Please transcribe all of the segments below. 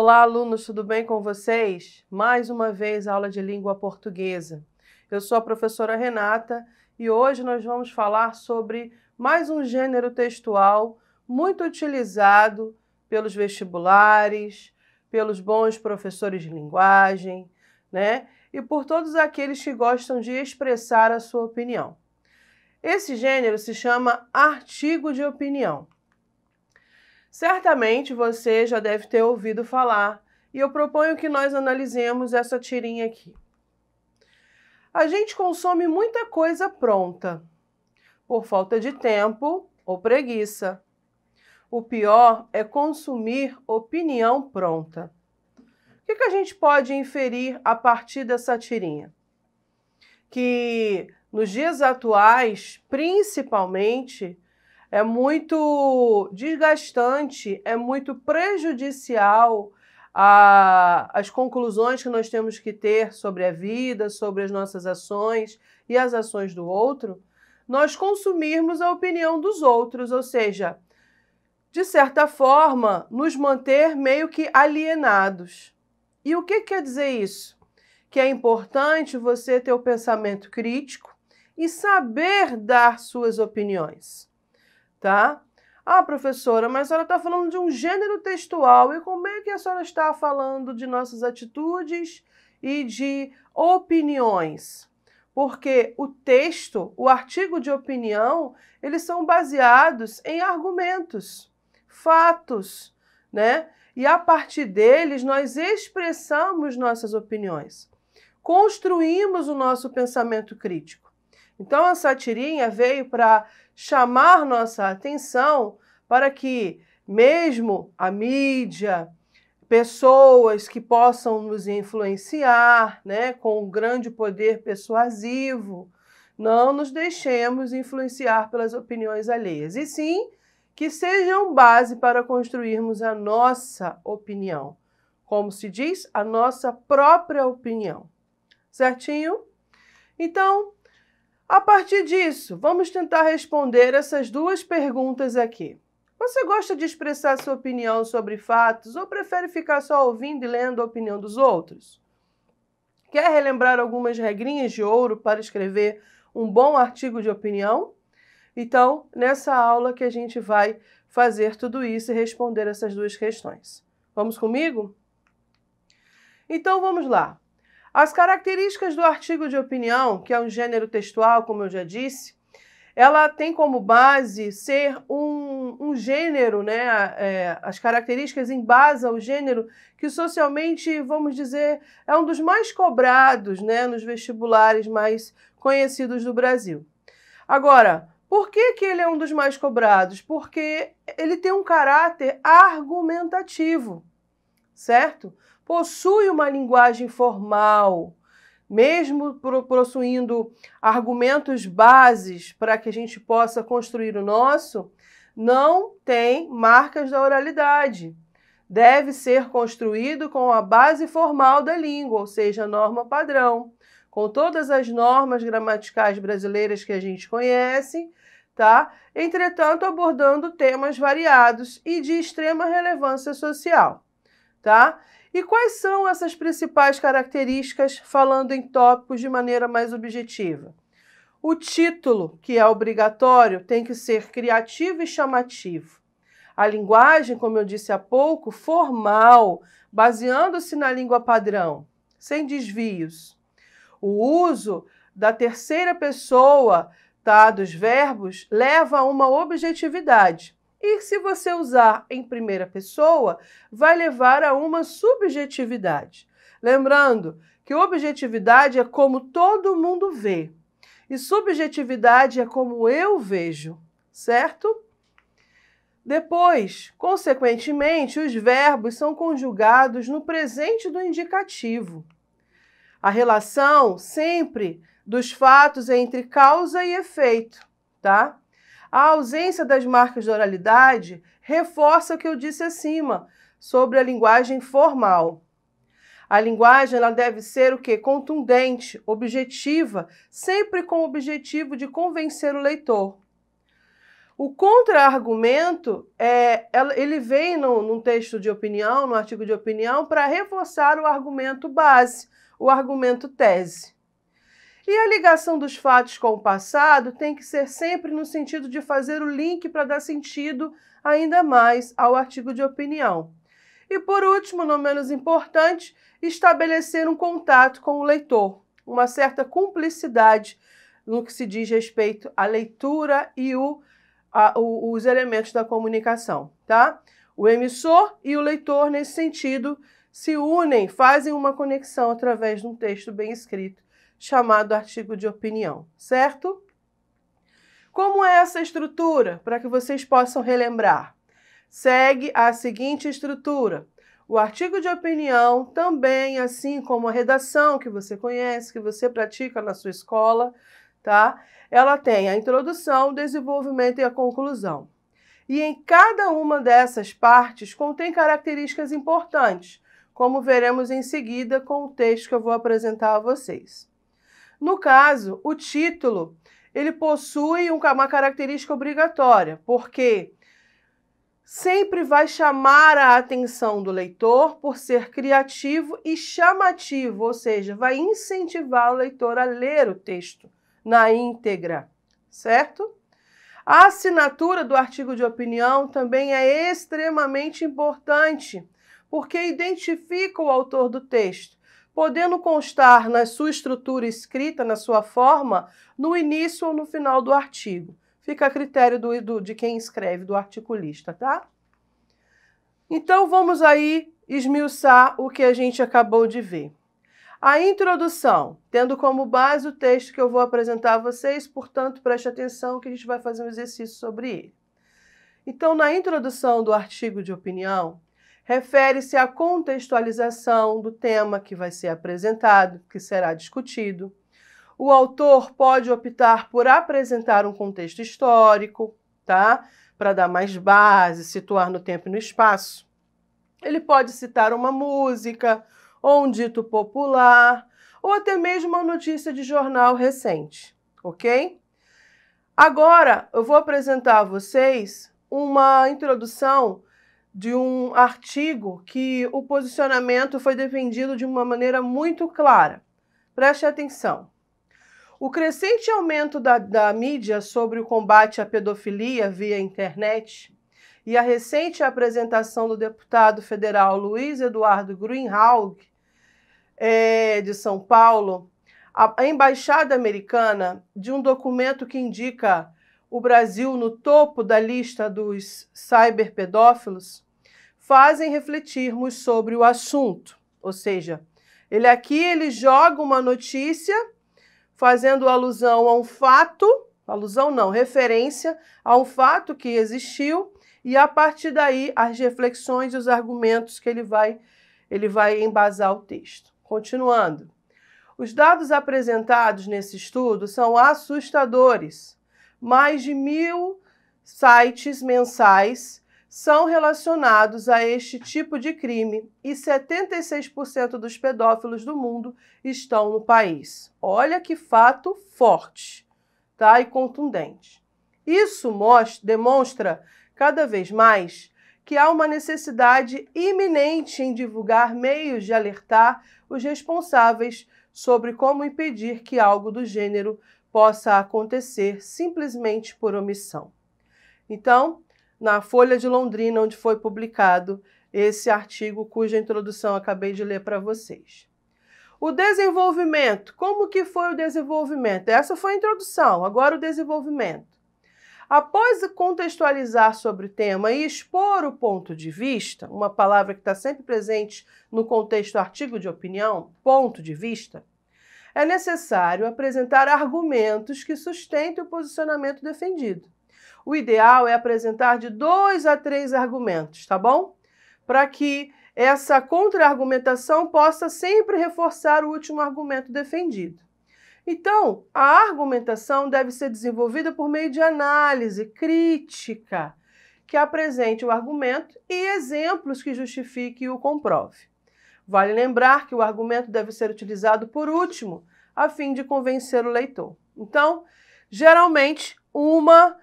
Olá, alunos, tudo bem com vocês? Mais uma vez, aula de língua portuguesa. Eu sou a professora Renata e hoje nós vamos falar sobre mais um gênero textual muito utilizado pelos vestibulares, pelos bons professores de linguagem, né? E por todos aqueles que gostam de expressar a sua opinião. Esse gênero se chama artigo de opinião. Certamente você já deve ter ouvido falar, e eu proponho que nós analisemos essa tirinha aqui. A gente consome muita coisa pronta, por falta de tempo ou preguiça. O pior é consumir opinião pronta. O que a gente pode inferir a partir dessa tirinha? Que nos dias atuais, principalmente, é muito desgastante, é muito prejudicial às conclusões que nós temos que ter sobre a vida, sobre as nossas ações e as ações do outro, nós consumirmos a opinião dos outros, ou seja, de certa forma, nos manter meio que alienados. E o que quer dizer isso? Que é importante você ter o pensamento crítico e saber dar suas opiniões. Tá? Ah, professora, mas a senhora está falando de um gênero textual, e como é que a senhora está falando de nossas atitudes e de opiniões? Porque o texto, o artigo de opinião, eles são baseados em argumentos, fatos, né? E a partir deles nós expressamos nossas opiniões, construímos o nosso pensamento crítico. Então, essa tirinha veio para chamar nossa atenção para que, mesmo a mídia, pessoas que possam nos influenciar, né, com um grande poder persuasivo, não nos deixemos influenciar pelas opiniões alheias, e sim que sejam base para construirmos a nossa opinião. Como se diz, a nossa própria opinião. Certinho? Então, a partir disso, vamos tentar responder essas duas perguntas aqui. Você gosta de expressar sua opinião sobre fatos ou prefere ficar só ouvindo e lendo a opinião dos outros? Quer relembrar algumas regrinhas de ouro para escrever um bom artigo de opinião? Então, nessa aula que a gente vai fazer tudo isso e responder essas duas questões. Vamos comigo? Então, vamos lá. As características do artigo de opinião, que é um gênero textual, como eu já disse, ela tem como base ser um gênero, né? As características embasam o gênero que socialmente, vamos dizer, é um dos mais cobrados, né, nos vestibulares mais conhecidos do Brasil. Agora, por que ele é um dos mais cobrados? Porque ele tem um caráter argumentativo, certo? Possui uma linguagem formal, mesmo possuindo argumentos bases para que a gente possa construir o nosso, não tem marcas da oralidade. Deve ser construído com a base formal da língua, ou seja, a norma padrão, com todas as normas gramaticais brasileiras que a gente conhece, tá? Entretanto, abordando temas variados e de extrema relevância social, tá? E quais são essas principais características, falando em tópicos de maneira mais objetiva? O título, que é obrigatório, tem que ser criativo e chamativo. A linguagem, como eu disse há pouco, formal, baseando-se na língua padrão, sem desvios. O uso da terceira pessoa, tá, dos verbos leva a uma objetividade. E se você usar em primeira pessoa, vai levar a uma subjetividade. Lembrando que objetividade é como todo mundo vê e subjetividade é como eu vejo, certo? Depois, consequentemente, os verbos são conjugados no presente do indicativo. A relação sempre dos fatos é entre causa e efeito, tá? A ausência das marcas de oralidade reforça o que eu disse acima sobre a linguagem formal. A linguagem ela deve ser o quê? Contundente, objetiva, sempre com o objetivo de convencer o leitor. O contra-argumento, ele vem num texto de opinião, no artigo de opinião, para reforçar o argumento base, o argumento tese. E a ligação dos fatos com o passado tem que ser sempre no sentido de fazer o link para dar sentido ainda mais ao artigo de opinião. E por último, não menos importante, estabelecer um contato com o leitor, uma certa cumplicidade no que se diz respeito à leitura e os elementos da comunicação, tá? O emissor e o leitor, nesse sentido, se unem, fazem uma conexão através de um texto bem escrito, chamado artigo de opinião, certo? Como é essa estrutura? Para que vocês possam relembrar. Segue a seguinte estrutura. O artigo de opinião também, assim como a redação que você conhece, que você pratica na sua escola, tá? Ela tem a introdução, o desenvolvimento e a conclusão. E em cada uma dessas partes contém características importantes, como veremos em seguida com o texto que eu vou apresentar a vocês. No caso, o título, ele possui uma característica obrigatória, porque sempre vai chamar a atenção do leitor por ser criativo e chamativo, ou seja, vai incentivar o leitor a ler o texto na íntegra, certo? A assinatura do artigo de opinião também é extremamente importante, porque identifica o autor do texto, podendo constar na sua estrutura escrita, na sua forma, no início ou no final do artigo. Fica a critério de quem escreve, do articulista, tá? Então, vamos aí esmiuçar o que a gente acabou de ver. A introdução, tendo como base o texto que eu vou apresentar a vocês, portanto, preste atenção que a gente vai fazer um exercício sobre ele. Então, na introdução do artigo de opinião, refere-se à contextualização do tema que vai ser apresentado, que será discutido. O autor pode optar por apresentar um contexto histórico, tá? Para dar mais base, situar no tempo e no espaço. Ele pode citar uma música, ou um dito popular, ou até mesmo uma notícia de jornal recente, ok? Agora, eu vou apresentar a vocês uma introdução de um artigo que o posicionamento foi defendido de uma maneira muito clara. Preste atenção. O crescente aumento da mídia sobre o combate à pedofilia via internet e a recente apresentação do deputado federal Luiz Eduardo Grünwald, de São Paulo, a embaixada americana, de um documento que indica o Brasil no topo da lista dos cyberpedófilos, fazem refletirmos sobre o assunto. Ou seja, ele joga uma notícia fazendo alusão a um fato, alusão não, referência a um fato que existiu, e a partir daí as reflexões e os argumentos que ele vai embasar o texto. Continuando. Os dados apresentados nesse estudo são assustadores. Mais de 1.000 sites mensais são relacionados a este tipo de crime e 76% dos pedófilos do mundo estão no país. Olha que fato forte, tá? E contundente. Isso demonstra cada vez mais que há uma necessidade iminente em divulgar meios de alertar os responsáveis sobre como impedir que algo do gênero possa acontecer simplesmente por omissão. Então, na Folha de Londrina, onde foi publicado esse artigo, cuja introdução acabei de ler para vocês. O desenvolvimento. Como que foi o desenvolvimento? Essa foi a introdução, agora o desenvolvimento. Após contextualizar sobre o tema e expor o ponto de vista, uma palavra que está sempre presente no contexto artigo de opinião, ponto de vista, é necessário apresentar argumentos que sustentem o posicionamento defendido. O ideal é apresentar de 2 a 3 argumentos, tá bom? Para que essa contra-argumentação possa sempre reforçar o último argumento defendido. Então, a argumentação deve ser desenvolvida por meio de análise crítica, que apresente o argumento e exemplos que justifiquem e o comprove. Vale lembrar que o argumento deve ser utilizado por último, a fim de convencer o leitor. Então, geralmente, uma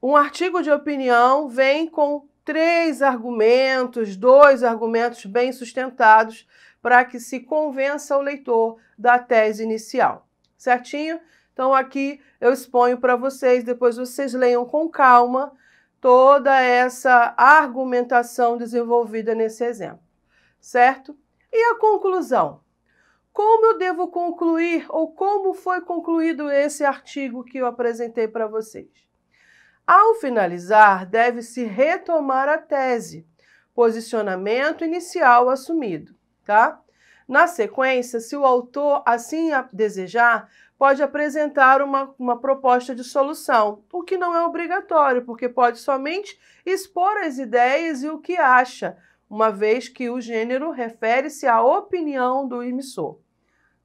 um artigo de opinião vem com 3 argumentos, 2 argumentos bem sustentados para que se convença o leitor da tese inicial, certinho? Então aqui eu exponho para vocês, depois vocês leiam com calma toda essa argumentação desenvolvida nesse exemplo, certo? E a conclusão? Como eu devo concluir ou como foi concluído esse artigo que eu apresentei para vocês? Ao finalizar, deve-se retomar a tese, posicionamento inicial assumido, tá? Na sequência, se o autor assim desejar, pode apresentar uma proposta de solução, o que não é obrigatório, porque pode somente expor as ideias e o que acha, uma vez que o gênero refere-se à opinião do emissor,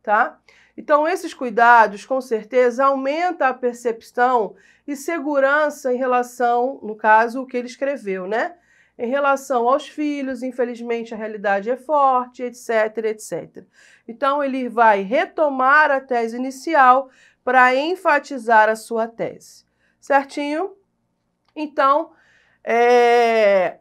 tá? Então, esses cuidados, com certeza, aumentam a percepção e segurança em relação, no caso, o que ele escreveu, né? Em relação aos filhos, infelizmente a realidade é forte, etc, etc. Então, ele vai retomar a tese inicial para enfatizar a sua tese, certinho? Então,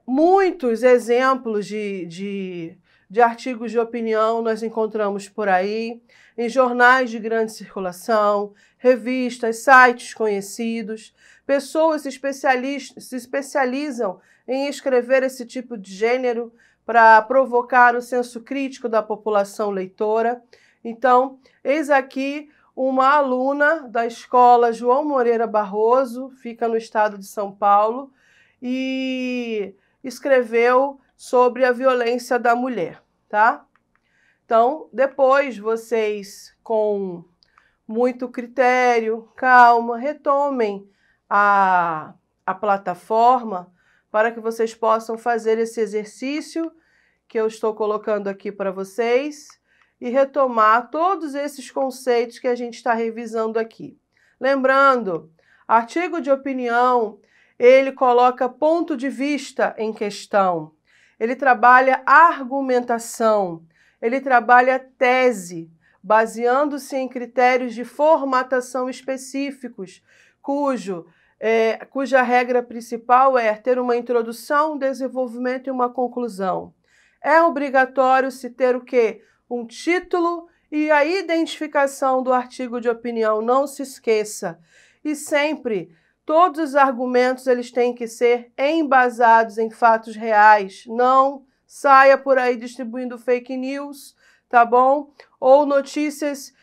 muitos exemplos de artigos de opinião nós encontramos por aí, em jornais de grande circulação, revistas, sites conhecidos. Pessoas se especializam em escrever esse tipo de gênero para provocar o senso crítico da população leitora. Então, eis aqui uma aluna da escola João Moreira Barroso, fica no estado de São Paulo, e escreveu sobre a violência da mulher, tá? Então, depois vocês, com muito critério, calma, retomem a plataforma para que vocês possam fazer esse exercício que eu estou colocando aqui para vocês e retomar todos esses conceitos que a gente está revisando aqui. Lembrando, artigo de opinião, ele coloca ponto de vista em questão, ele trabalha argumentação, ele trabalha tese, baseando-se em critérios de formatação específicos, cuja regra principal é ter uma introdução, um desenvolvimento e uma conclusão. É obrigatório se ter o quê? Um título e a identificação do artigo de opinião, não se esqueça. E sempre, todos os argumentos eles têm que ser embasados em fatos reais, não saia por aí distribuindo fake news, tá bom? Ou notícias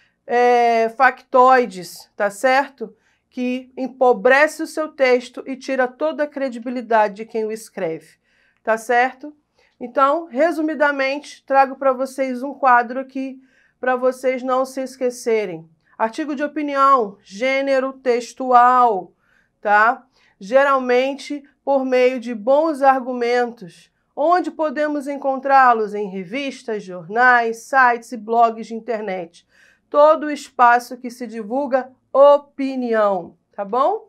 factoides, tá certo? Que empobrece o seu texto e tira toda a credibilidade de quem o escreve, tá certo? Então, resumidamente, trago para vocês um quadro aqui para vocês não se esquecerem. Artigo de opinião, gênero textual, tá? Geralmente por meio de bons argumentos. Onde podemos encontrá-los? Em revistas, jornais, sites e blogs de internet. Todo o espaço que se divulga opinião, tá bom?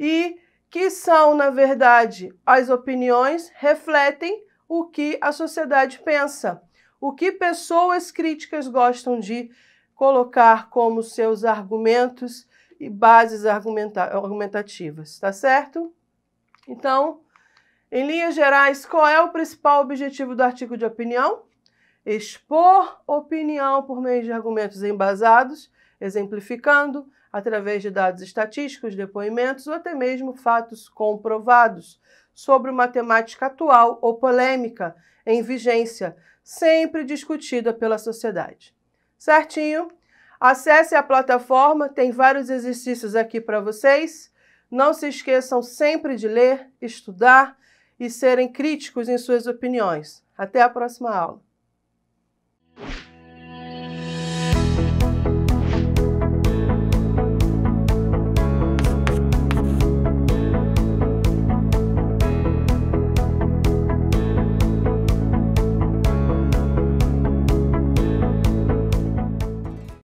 E que são, na verdade, as opiniões refletem o que a sociedade pensa, o que pessoas críticas gostam de colocar como seus argumentos e bases argumentativas, tá certo? Então, em linhas gerais, qual é o principal objetivo do artigo de opinião? Expor opinião por meio de argumentos embasados, exemplificando, através de dados estatísticos, depoimentos ou até mesmo fatos comprovados sobre uma temática atual ou polêmica em vigência, sempre discutida pela sociedade. Certinho? Acesse a plataforma, tem vários exercícios aqui para vocês. Não se esqueçam sempre de ler, estudar e serem críticos em suas opiniões. Até a próxima aula.